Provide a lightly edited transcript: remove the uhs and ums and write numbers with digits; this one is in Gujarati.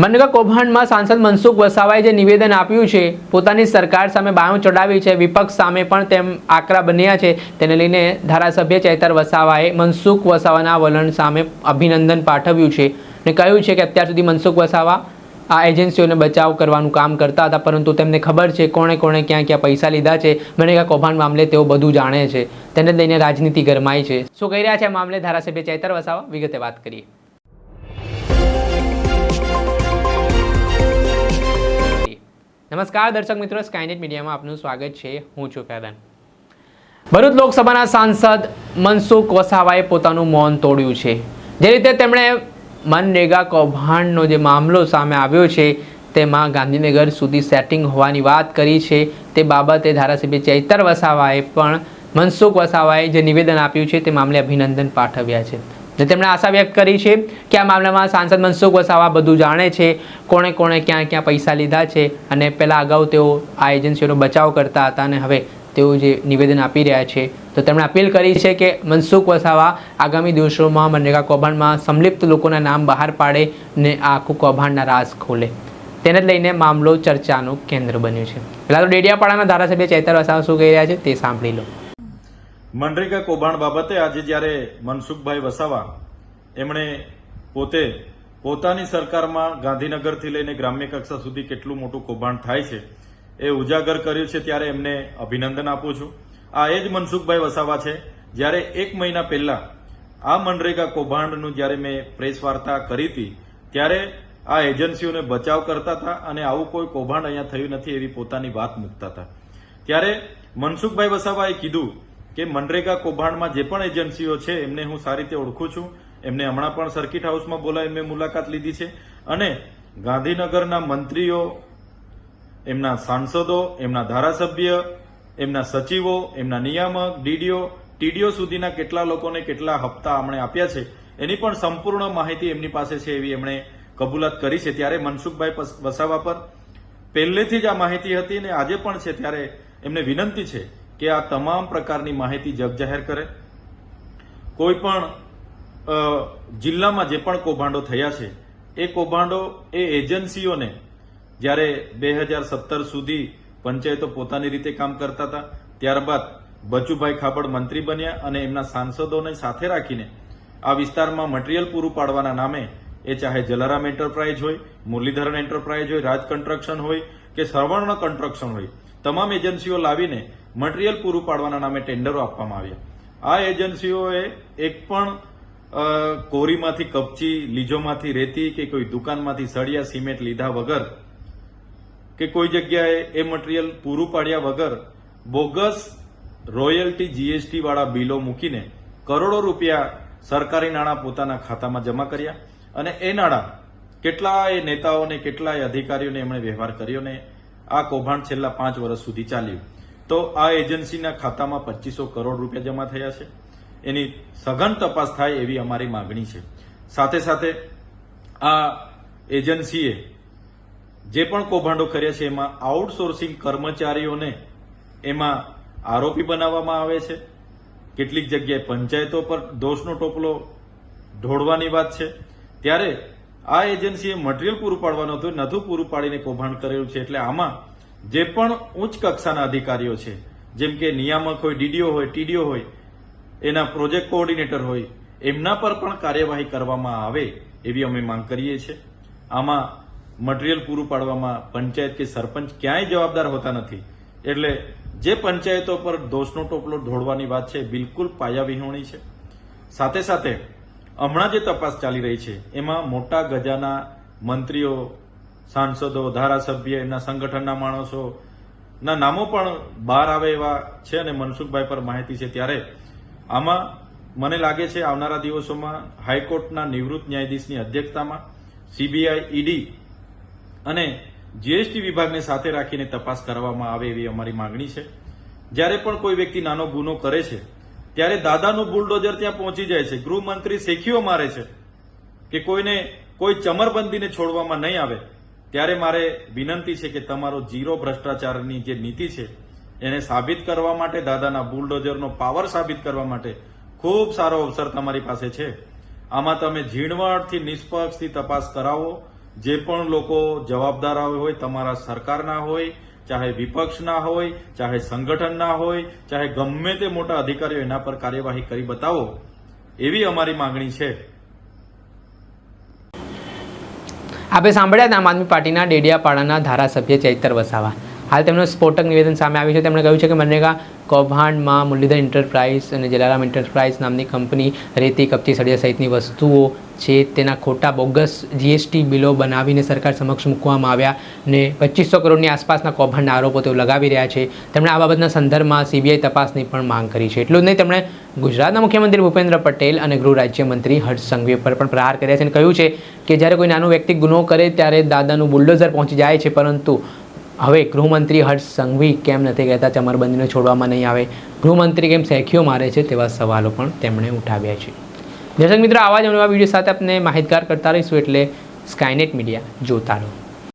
મનરેગા કૌભાંડમાં સાંસદ મનસુખ વસાવાએ જે નિવેદન આપ્યું છે, પોતાની સરકાર સામે બાયું ચડાવી છે, વિપક્ષ સામે પણ તેમ આકરા બન્યા છે, તેને લઈને ધારાસભ્ય ચૈતર વસાવાએ મનસુખ વસાવાના વલણ સામે અભિનંદન પાઠવ્યું છે અને કહ્યું છે કે અત્યાર સુધી મનસુખ વસાવા આ એજન્સીઓને બચાવ કરવાનું કામ કરતા હતા, પરંતુ તેમને ખબર છે કોણે કોણે ક્યાં ક્યાં પૈસા લીધા છે. મનરેગા કૌભાંડ મામલે તેઓ બધું જાણે છે, તેને લઈને રાજનીતિ ગરમાઈ છે. શું કહી રહ્યા છે આ મામલે ધારાસભ્ય ચૈતર વસાવા, વિગતે વાત કરીએ. નમસ્કાર દર્શક મિત્રો, સ્કાયનેટ મીડિયામાં આપનું સ્વાગત છે. હું છું ફેદન. ભરૂચ લોકસભાના સાંસદ મનસુખ વસાવાએ પોતાનું મૌન તોડ્યું છે. જે રીતે તેમણે મનરેગા કૌભાંડનો જે મામલો સામે આવ્યો છે તેમાં ગાંધીનગર સુધી સેટિંગ હોવાની વાત કરી છે, તે બાબતે ધારાસભ્ય ચૈતર વસાવાએ પણ મનસુખ વસાવાએ જે નિવેદન આપ્યું છે તે મામલે અભિનંદન પાઠવ્યા છે. તેમણે આશા વ્યક્ત કરી છે કે આ મામલામાં સાંસદ મનસુખ વસાવા બધું જાણે છે, કોણે કોણે ક્યાં ક્યાં પૈસા લીધા છે, અને પહેલાં અગાઉ તેઓ આ એજન્સીઓનો બચાવ કરતા હતા અને હવે તેઓ જે નિવેદન આપી રહ્યા છે, તો તેમણે અપીલ કરી છે કે મનસુખ વસાવા આગામી દિવસોમાં મનરેગા કૌભાંડમાં સંલિપ્ત લોકોના નામ બહાર પાડે ને આ આખું કૌભાંડના રાઝ ખોલે. તેને લઈને મામલો ચર્ચાનું કેન્દ્ર બન્યું છે. પહેલાં તો ડેડિયાપાડાના ધારાસભ્ય ચૈતર વસાવા શું કહી રહ્યા છે તે સાંભળી લો. મનરેગા કૌભાંડ બાબતે આજે જ્યારે મનસુખભાઈ વસાવા એમણે પોતે પોતાની સરકારમાં ગાંધીનગરથી લઈને ગ્રામ્ય કક્ષા સુધી કેટલું મોટું કૌભાંડ થાય છે એ ઉજાગર કર્યું છે, ત્યારે એમને અભિનંદન આપું છું. આ એ જ મનસુખભાઈ વસાવા છે જ્યારે 1 મહિના પહેલા આ મનરેગા કૌભાંડનું જ્યારે મેં પ્રેસ વાર્તા કરી હતી ત્યારે આ એજન્સીઓને બચાવ કરતા હતા અને આવું કોઈ કૌભાંડ અહીંયા થયું નથી એવી પોતાની વાત મૂકતા હતા. ત્યારે મનસુખભાઈ વસાવાએ કીધું કે મનરેગા કૌભાંડમાં જે પણ એજન્સીઓ છે એમને હું સારી રીતે ઓળખું છું. એમને હમણાં પણ સર્કિટ હાઉસમાં બોલાવી મેં મુલાકાત લીધી છે અને ગાંધીનગરના મંત્રીઓ, એમના સાંસદો, એમના ધારાસભ્ય, એમના સચિવો, એમના નિયામક, ડીડીઓ, ટીડીઓ સુધીના કેટલા લોકોને કેટલા હપ્તા અમને આપ્યા છે એની પણ સંપૂર્ણ માહિતી એમની પાસે છે એવી એમણે કબૂલાત કરી છે. ત્યારે મનસુખભાઈ વસાવા પર પહેલેથી જ આ માહિતી હતી અને આજે પણ છે, ત્યારે એમને વિનંતી છે કે આ તમામ પ્રકારની માહિતી જગજાહેર કરે. કોઈ પણ જિલ્લામાં જે પણ કૌભાંડો થયા છે એ કૌભાંડો એ એજન્સીઓને જ્યારે 2017 સુધી પંચાયતો પોતાની રીતે કામ કરતા હતા, ત્યારબાદ બચુભાઈ ખાબડ મંત્રી બન્યા અને એમના સાંસદોને સાથે રાખીને આ વિસ્તારમાં મટીરીયલ પૂરું પાડવાના નામે એ ચાહે જલારામ એન્ટરપ્રાઇઝ હોય, મુરલીધરન એન્ટરપ્રાઇઝ હોય, રાજ કન્સ્ટ્રક્શન હોય કે સર્વર્ણ કન્સ્ટ્રક્શન હોય, તમામ એજન્સીઓ લાવીને મટીરીયલ પૂરું પાડવાના નામે ટેન્ડરો આપવામાં આવ્યા. આ એજન્સીઓએ એક પણ કોરીમાંથી કપચી, લીજોમાંથી રેતી કે કોઈ દુકાનમાંથી સળિયા સિમેન્ટ લીધા વગર કે કોઈ જગ્યાએ એ મટીરીયલ પૂરું પાડ્યા વગર બોગસ રોયલ્ટી જીએસટી વાળા બિલો મૂકીને કરોડો રૂપિયા સરકારી નાણાં પોતાના ખાતામાં જમા કર્યા અને એ નાણાં કેટલાય નેતાઓને, કેટલાય અધિકારીઓને એમણે વ્યવહાર કર્યો ને આ કૌભાંડ છેલ્લા 5 વર્ષ સુધી ચાલ્યું. તો આ એજન્સીના ખાતામાં 2500 કરોડ રૂપિયા જમા થયા છે. એની સઘન તપાસ થાય એવી અમારી માંગણી છે. સાથે સાથે આ એજન્સીએ જે પણ કૌભાંડો કર્યા છે એમાં આઉટસોર્સિંગ કર્મચારીઓને એમાં આરોપી બનાવવામાં આવે છે. કેટલીક જગ્યાએ પંચાયતો પર દોષનો ટોપલો ઢોળવાની વાત છે. ત્યારે આ એજન્સીએ મટીરીયલ પૂરું પાડવાનું હતું, નતું પૂરું પાડીને કૌભાંડ કરેલું છે. એટલે આમાં જે પણ ઉચ્ચ કક્ષાના અધિકારીઓ છે, જેમ કે નિયામક હોય, ડીડીઓ હોય, ટીડીઓ હોય, એના પ્રોજેક્ટ કોઓર્ડિનેટર હોય, એમના પર પણ કાર્યવાહી કરવામાં આવે એવી અમે માંગ કરીએ છીએ. આમાં મટીરીયલ પૂરું પાડવામાં પંચાયત કે સરપંચ ક્યાંય જવાબદાર હોતા નથી. એટલે જે પંચાયતો પર દોષનો ટોપલો ઢોળવાની વાત છે બિલકુલ પાયાવિહોણી છે. સાથે સાથે હમણાં જે તપાસ ચાલી રહી છે એમાં મોટા ગજાના મંત્રીઓ, સાંસદો, ધારાસભ્ય, એમના સંગઠનના માણસોના નામો પણ બહાર આવે એવા છે અને મનસુખભાઈ પર માહિતી છે. ત્યારે આમાં મને લાગે છે આવનારા દિવસોમાં હાઈકોર્ટના નિવૃત્ત ન્યાયાધીશની અધ્યક્ષતામાં સીબીઆઈ, ઈડી અને જીએસટી વિભાગને સાથે રાખીને તપાસ કરવામાં આવે એવી અમારી માંગણી છે. જ્યારે પણ કોઈ વ્યક્તિ નાનો ગુનો કરે છે ત્યારે દાદાનું બુલડોઝર ત્યાં પહોંચી જાય છે, ગૃહમંત્રી શેખીઓ મારે છે કે કોઈને કોઈ ચમરબંધીને છોડવામાં નહીં આવે. ત્યારે મારે વિનંતી છે કે તમારો ઝીરો ભ્રષ્ટાચારની જે નીતિ છે એને સાબિત કરવા માટે, દાદાના બુલડોઝરનો પાવર સાબિત કરવા માટે ખૂબ સારો અવસર તમારી પાસે છે. આમાં તમે ઝીણવટથી, નિષ્પક્ષથી તપાસ કરાવો જે પણ લોકો જવાબદાર હોય, તમારા સરકારના હોય, ચાહે વિપક્ષના હોય, ચાહે સંગઠનના હોય, ચાહે ગમે તે મોટા અધિકારીઓ, એના પર કાર્યવાહી કરી બતાવો, એવી અમારી માંગણી છે. આપણે સાંભળ્યા આમ આદમી પાર્ટીના ડેડિયાપાડાના ધારાસભ્ય ચૈતર વસાવા. હાલ તેમનું સ્ફોટક નિવેદન સામે આવ્યું છે. તેમણે કહ્યું છે કે મનરેગા કૌભાંડમાં મુરલીધર એન્ટરપ્રાઇઝ અને જલારામ એન્ટરપ્રાઇઝ નામની કંપની રેતી, કપચી, સળિયા સહિતની વસ્તુઓ છે તેના ખોટા બોગસ જીએસટી બિલો બનાવીને સરકાર સમક્ષ મૂકવામાં આવ્યા ને 2500 કરોડની આસપાસના કૌભાંડના આરોપો તેઓ લગાવી રહ્યા છે. તેમણે આ બાબતના સંદર્ભમાં સીબીઆઈ તપાસની પણ માંગ કરી છે. એટલું જ નહીં, તેમણે ગુજરાતના મુખ્યમંત્રી ભૂપેન્દ્ર પટેલ અને ગૃહ રાજ્યમંત્રી હર્ષ સંઘવી પર પણ પ્રહાર કર્યા છે અને કહ્યું છે કે જ્યારે કોઈ નાનો વ્યક્તિ ગુનો કરે ત્યારે દાદાનું બુલડોઝર પહોંચી જાય છે, પરંતુ હવે ગૃહમંત્રી હર્ષ સંઘવી કેમ નથી કહેતા ચમરબંધીને છોડવામાં નહીં આવે, ગૃહમંત્રી કેમ સેખીઓ મારે છે, તેવા સવાલો પણ તેમણે ઉઠાવ્યા છે. દર્શક મિત્રો, આવા જ નવા વિડીયો સાથે આપણે માહિતગાર કરતા રહીશું, એટલે સ્કાયનેટ મીડિયા જોતા રહો.